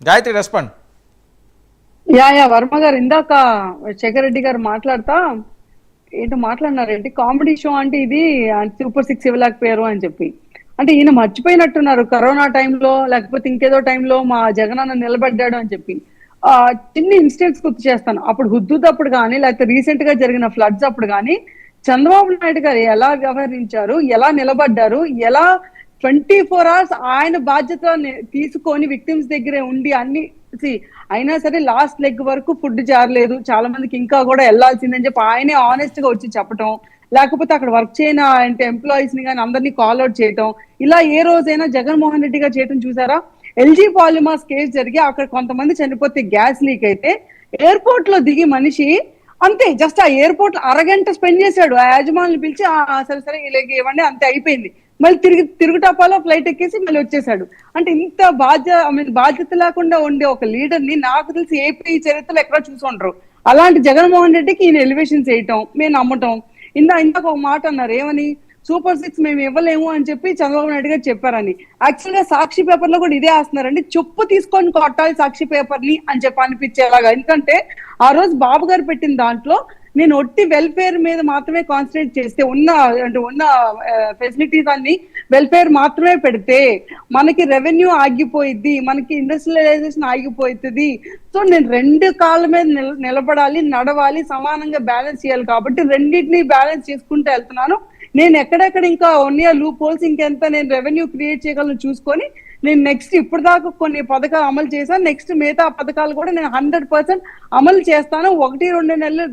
Gayatri respond. Yeah Varma గారు ఇందాక శేఖర్ రెడ్డి గారు ఏంటో మాట్లాడినారేంటి, కామెడీ షో అంటే ఇది సూపర్ 6 ఇవ్వలేకపోయారు అని చెప్పి. అంటే ఈయన మర్చిపోయినట్టున్నారు కరోనా టైంలో లేకపోతే ఇంకేదో టైంలో మా జగనన్న నిలబడ్డాడు అని చెప్పి. చిన్న ఇన్సిడెంట్స్ గుర్తు చేస్తాను. అప్పుడు హుద్దూద్ అప్పుడు కానీ లేకపోతే రీసెంట్ గా జరిగిన ఫ్లడ్స్ అప్పుడు కానీ చంద్రబాబు నాయుడు గారు ఎలా వ్యవహరించారు, ఎలా నిలబడ్డారు, ఎలా 24 hours ఆయన బాధ్యత తీసుకొని విక్టిమ్స్ దగ్గరే ఉండి అన్ని అయినా సరే లాస్ట్ లెగ్ వరకు ఫుడ్ జారలేదు, చాలా మందికి ఇంకా కూడా వెళ్లాల్సిందని చెప్పి ఆయనే ఆనెస్ట్ గా వచ్చి చెప్పటం, లేకపోతే అక్కడ వర్క్ చేయని ఎంప్లాయీస్ ని కానీ అందరినీ కాల్ అవుట్ చేయటం, ఇలా ఏ రోజైనా జగన్మోహన్ రెడ్డి గారు చేయటం చూసారా? ఎల్జీ పాలిమాస్ కేసు జరిగి అక్కడ కొంతమంది చనిపోతే గ్యాస్ లీక్ అయితే ఎయిర్పోర్ట్ లో దిగి మనిషి అంతే జస్ట్ ఆ ఎయిర్పోర్ట్ లో అరగంట స్పెండ్ చేశాడు. ఆ యాజమాన్లు పిలిచి సరే ఇలాగ ఇవ్వండి, అంతే అయిపోయింది. మళ్ళీ తిరుగుటాపాలో ఫ్లైట్ ఎక్కేసి మళ్ళీ వచ్చేసాడు. అంటే ఇంత బాధ్యత లేకుండా ఉండే ఒక లీడర్ ని నాకు తెలిసి ఏపీ చరిత్రలో ఎక్కడా చూసి ఉండరు. అలాంటి జగన్మోహన్ రెడ్డికి ఈయన ఎలివేషన్ చేయటం, మేము నమ్మటం. ఇందాక ఒక మాట అన్నారు, ఏమని సూపర్ 6 మేము ఇవ్వలేము అని చెప్పి చంద్రబాబు నాయుడు గారు చెప్పారని. యాక్చువల్ గా సాక్షి పేపర్ లో కూడా ఇదే వేస్తున్నారండి, చెప్పు తీసుకొని కొట్టాలి సాక్షి పేపర్ ని అని చెప్పి అనిపించేలాగా. ఎందుకంటే ఆ రోజు బాబు గారు పెట్టిన దాంట్లో నేను ఒట్టి వెల్ఫేర్ మీద మాత్రమే కాన్సన్ట్రేట్ చేస్తే ఉన్న ఫెసిలిటీస్ అన్ని వెల్ఫేర్ మాత్రమే పెడితే మనకి రెవెన్యూ ఆగిపోయిద్ది, మనకి ఇండస్ట్రియలైజేషన్ ఆగిపోతుంది. సో నేను 2 కాళ్ళ మీద నిలబడాలి, నడవాలి, సమానంగా బ్యాలెన్స్ చేయాలి. కాబట్టి రెండింటిని బ్యాలెన్స్ చేసుకుంటూ వెళ్తున్నాను. నేను ఎక్కడెక్కడ ఇంకా ఉన్న లూప్ హోల్స్ ఇంకెంత నేను రెవెన్యూ క్రియేట్ చేయగలను చూసుకొని నేను నెక్స్ట్ ఇప్పుడు దాకా కొన్ని పథకాలు అమలు చేశాను. నెక్స్ట్ మిగతా పథకాలు కూడా నేను 100% అమలు చేస్తాను. 1-2 నెలలు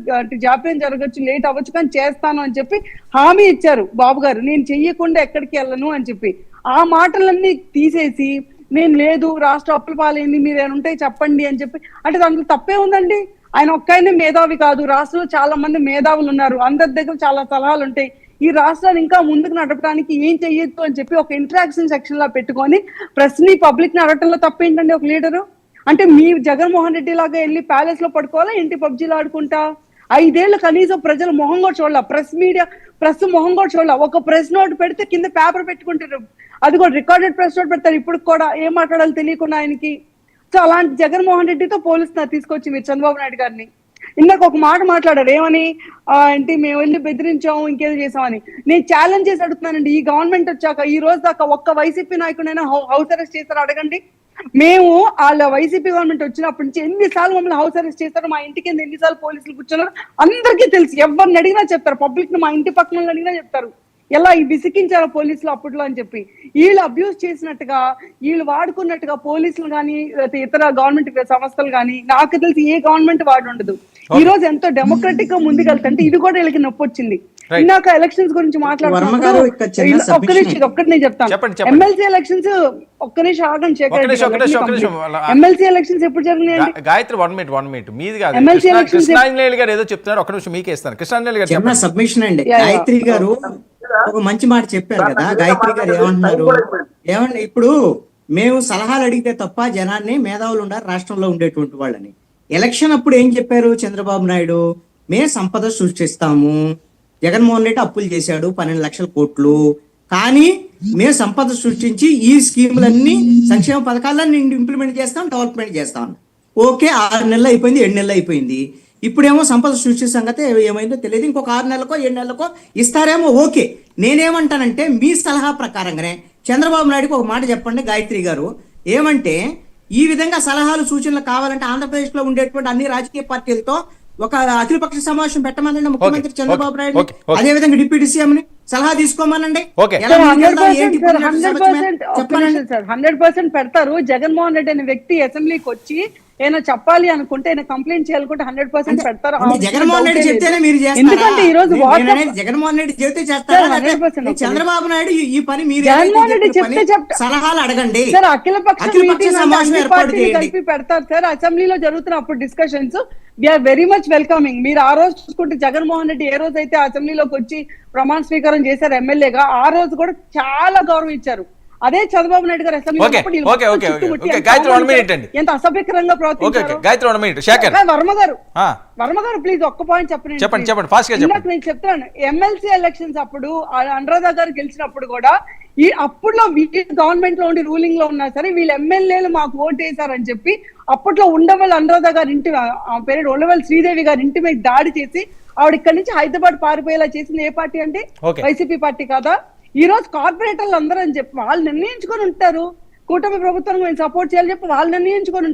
జాప్యం జరగచ్చు, లేట్ అవ్వచ్చు, కానీ చేస్తాను అని చెప్పి హామీ ఇచ్చారు బాబు గారు. నేను చెయ్యకుండా ఎక్కడికి వెళ్ళను అని చెప్పి ఆ మాటలన్నీ తీసేసి నేను లేదు రాష్ట్ర అప్పుల పాలైంది, మీరు ఏమైనా ఉంటే చెప్పండి అని చెప్పి అంటే దాంట్లో తప్పే ఉందండి. ఆయన ఒక్కైనా మేధావి కాదు, రాష్ట్రంలో చాలా మంది మేధావులు ఉన్నారు, అందరి దగ్గర చాలా సలహాలు ఉంటాయి. ఈ రాష్ట్రాన్ని ఇంకా ముందుకు నడపడానికి ఏం చెయ్యొద్దు అని చెప్పి ఒక ఇంటరాక్షన్ సెక్షన్ లా పెట్టుకొని ప్రెస్ ని పబ్లిక్ ని అడగటంలో తప్పేంటండి ఒక లీడరు? అంటే మీ జగన్మోహన్ రెడ్డి లాగా వెళ్ళి ప్యాలెస్ లో పడుకోవాలా ఏంటి పబ్జీలు ఆడుకుంటా? 5 ఏళ్ళు కనీసం ప్రజలు మొహం కూడా చూడాల, ప్రెస్ మొహం కూడా చూడాల. ఒక ప్రెస్ నోట్ పెడితే కింద పేపర్ పెట్టుకుంటారు, అది కూడా రికార్డెడ్ ప్రెస్ నోట్ పెడతారు. ఇప్పుడు కూడా ఏం మాట్లాడాలి తెలియకుండా ఆయనకి. సో అలాంటి జగన్మోహన్ రెడ్డితో పోలుస్తున్నారు తీసుకొచ్చి మీరు చంద్రబాబు నాయుడు గారిని. ఇందాక ఒక మాట మాట్లాడారు, ఏమని ఏంటి మేము వెళ్ళి బెదిరించాము ఇంకేదో చేసామని. నేను ఛాలెంజ్ చేసి అడుగుతున్నానండి, ఈ గవర్నమెంట్ వచ్చాక ఈ రోజు దాకా ఒక్క వైసీపీ నాయకుడైనా హౌస్ అరెస్ట్ చేస్తారో అడగండి. మేము వాళ్ళ వైసీపీ గవర్నమెంట్ వచ్చినప్పటి నుంచి ఎన్నిసార్లు మమ్మల్ని హౌస్ అరెస్ట్ చేస్తారు, మా ఇంటి కింద ఎన్నిసార్లు పోలీసులు కూర్చున్నారు అందరికీ తెలుసు. ఎవరిని అడిగినా చెప్తారు, పబ్లిక్ ని మా ఇంటి పక్కన అడిగినా చెప్తారు ఎలా ఈ విసికించారు పోలీసులు అప్పట్లో అని చెప్పి. వీళ్ళు అబ్యూస్ చేసినట్టుగా, వీళ్ళు వాడుకున్నట్టుగా పోలీసులు కానీ ఇతర గవర్నమెంట్ సంస్థలు కానీ నాకు తెలిసి ఏ గవర్నమెంట్ వాడు ఉండదు. ఈ రోజు ఎంతో డెమోక్రటిక్ గా ముందుకెళ్తుంటే ఇది కూడా వీళ్ళకి నొప్పి వచ్చింది. ఇందాక ఎలక్షన్స్ గురించి మాట్లాడుతున్నారు, ఒక్కటి నేను చెప్తాను. ఎమ్మెల్సీ ఎలక్షన్స్ ఒక్క నిమిషం ఆగండి ఎమ్మెల్సీ ఎలక్షన్స్ ఎప్పుడు జరిగినాయండి? గాయత్రి 1 minute మీది కాదు, కృష్ణాంజనేయులు గారు ఏదో చెప్తున్నారు, ఒక్క నిమిషం మీకే ఇస్తాను. కృష్ణాంజనేయులు గారు సబ్మిషన్ అండి. గాయత్రి గారు ఒక మంచి మాట చెప్పారు కదా. గాయత్రి గారు ఏమంటున్నారు, ఇప్పుడు మేము సలహాలు అడిగితే తప్ప జనాన్ని మేధావులు ఉండారు రాష్ట్రంలో ఉండేటువంటి వాళ్ళని. ఎలక్షన్ అప్పుడు ఏం చెప్పారు చంద్రబాబు నాయుడు? మేము సంపద సృష్టిస్తాము, జగన్మోహన్ రెడ్డి అప్పులు చేశాడు 12 లక్షల కోట్లు, కానీ మేము సంపద సృష్టించి ఈ స్కీములన్నీ సంక్షేమ పథకాలన్నీ ఇంప్లిమెంట్ చేస్తాం, డెవలప్మెంట్ చేస్తాం. ఓకే, 6 నెలలు అయిపోయింది, 7 నెలలు అయిపోయింది. ఇప్పుడేమో సంపద సృష్టి సంగతి ఏమైందో తెలియదు, ఇంకొక 6 నెలలకో 7 నెలలకో ఇస్తారేమో. ఓకే, నేనేమంటానంటే మీ సలహా ప్రకారంగానే చంద్రబాబు నాయుడుకి ఒక మాట చెప్పండి గాయత్రి గారు. ఏమంటే ఈ విధంగా సలహాలు సూచనలు కావాలంటే ఆంధ్రప్రదేశ్ లో ఉండేటువంటి అన్ని రాజకీయ పార్టీలతో ఒక అఖిలపక్ష సమావేశం పెట్టమనండి ముఖ్యమంత్రి చంద్రబాబు నాయుడు, అదే విధంగా డిప్యూటీ సీఎం ని సలహా తీసుకోమనండి. 100% పెడతారు. జగన్మోహన్ రెడ్డి అనే వ్యక్తి అసెంబ్లీకి వచ్చి ఏమైనా చెప్పాలి అనుకుంటే, ఏమైనా కంప్లైంట్ చేయాలనుకుంటే 100% పెడతారు. జగన్మోహన్ రెడ్డి చెప్తేనే మీరు చేస్తారు. ఎందుకంటే ఈ రోజు జగన్మోహన్ రెడ్డి చెప్తే చేస్తారు, చంద్రబాబు నాయుడు ఈ పని మీరు సలహాలు అడగండి సార్. అఖిలపక్ష సమావేశం ఏర్పాటు కలిపి పెడతారు సార్. అసెంబ్లీలో జరుగుతున్న అప్పుడు discussions we are very much welcoming. మీరు ఆ రోజు చూసుకుంటే జగన్మోహన్ రెడ్డి ఏ రోజు అయితే అసెంబ్లీలోకి వచ్చి ప్రమాణ స్వీకారం చేశారు ఎమ్మెల్యేగా, ఆ రోజు కూడా చాలా గౌరవం ఇచ్చారు. అదే చంద్రబాబు నాయుడు గారు అసెంబ్లీ ఓకే, ఉన్నప్పుడు వీళ్ళు ఓకే, మొత్తం ఓకే, చుట్టుముట్టి ఓకే. ఎంత గాయత్రి, one అవమానించారు, minute అండి. ఎంత అసభ్యకరంగా ఓకే, ప్రవర్తించారు. గాయత్రి 1 minute. శేఖర్ వర్మ గారు ప్లీజ్ ఒక్క పాయింట్ చెప్పండి, ఫాస్ట్ గా చెప్పండి. నేను చెప్తాను. ఎమ్మెల్సీ ఎలక్షన్స్ అప్పుడు అనురాధ గారు గెలిచినప్పుడు కూడా ఈ అప్పుడులో గవర్నమెంట్ లో ఉండి రూలింగ్ లో ఉన్నా సరే వీళ్ళు ఎమ్మెల్యేలు మాకు ఓటు వేశారని చెప్పి అప్పట్లో ఉండవల్లి అనురాధ గారి ఇంటి పేరు ఉండవల్లి శ్రీదేవి గారి ఇంటి మీద దాడి చేసి ఆవిడ ఇక్కడి నుంచి హైదరాబాద్ పారిపోయేలా చేసింది ఏ పార్టీ అంటే ఓకే. వైసీపీ పార్టీ కాదా? ఈ రోజు కార్పొరేటర్లు అందరూ అని చెప్పి వాళ్ళు నిర్ణయించుకొని ఉంటారు కూటమి ప్రభుత్వానికి మేము సపోర్ట్ చేయాలని చెప్పి వాళ్ళు నిర్ణయించుకొని